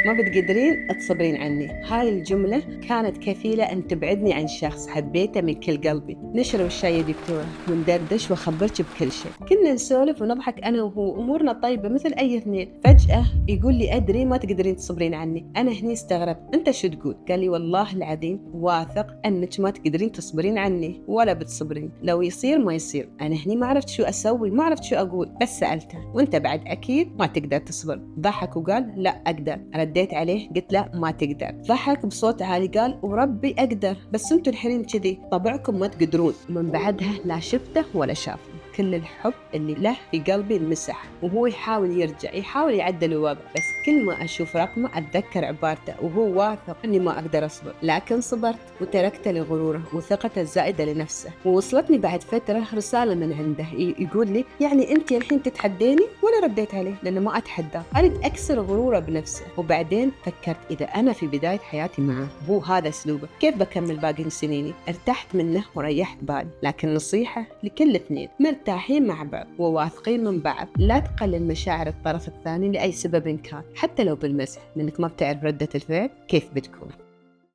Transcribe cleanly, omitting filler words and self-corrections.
ما بتقدرين تصبرين عني. هاي الجملة كانت كفيلة أن تبعدني عن شخص حبيته من كل قلبي. نشرب الشاي يا دكتورة وندردش وأخبرك بكل شيء. كنا نسولف ونضحك أنا وهو، أمورنا طيبة مثل أي اثنين. فجأة يقول لي أدري ما تقدرين تصبرين عني. أنا هني استغربت، أنت شو تقول؟ قال لي والله العظيم واثق أنك ما تقدرين تصبرين عني ولا بتصبرين، لو يصير ما يصير. أنا هني ما عرفت شو أسوي، ما عرفت شو أقول، بس سألته وأنت بعد أكيد ما تقدر تصبر. ضحك وقال لا أقدر. رديت عليه قلت لا ما تقدر. ضحك بصوت عالي قال وربي أقدر، بس أنتوا الحين كذي طبعكم ما تقدرون. ومن بعدها لا شفته ولا شافه. كل الحب اللي له في قلبي انمسح، وهو يحاول يرجع، يحاول يعدل الوضع، بس كل ما أشوف رقمه أتذكر عبارته وهو واثق أني ما أقدر أصبر. لكن صبرت وتركته لغروره وثقته الزائدة لنفسه. ووصلتني بعد فترة رسالة من عنده يقول لي يعني أنت الحين تتحديني؟ ولا رديت عليه لأنه ما أتحدى، أريد أكسر غروره بنفسه. وبعدين فكرت إذا أنا في بداية حياتي معه هو هذا أسلوبه، كيف بكمل باقي سنيني؟ ارتحت منه وريحت بالي. لكن نصيحة لكل اثنين مرتاحين مع بعض وواثقين من بعض، لا تقلل مشاعر الطرف الثاني لأي سبب كان، حتى لو بالمزح، لأنك ما بتعرف ردة الفعل كيف بتكون.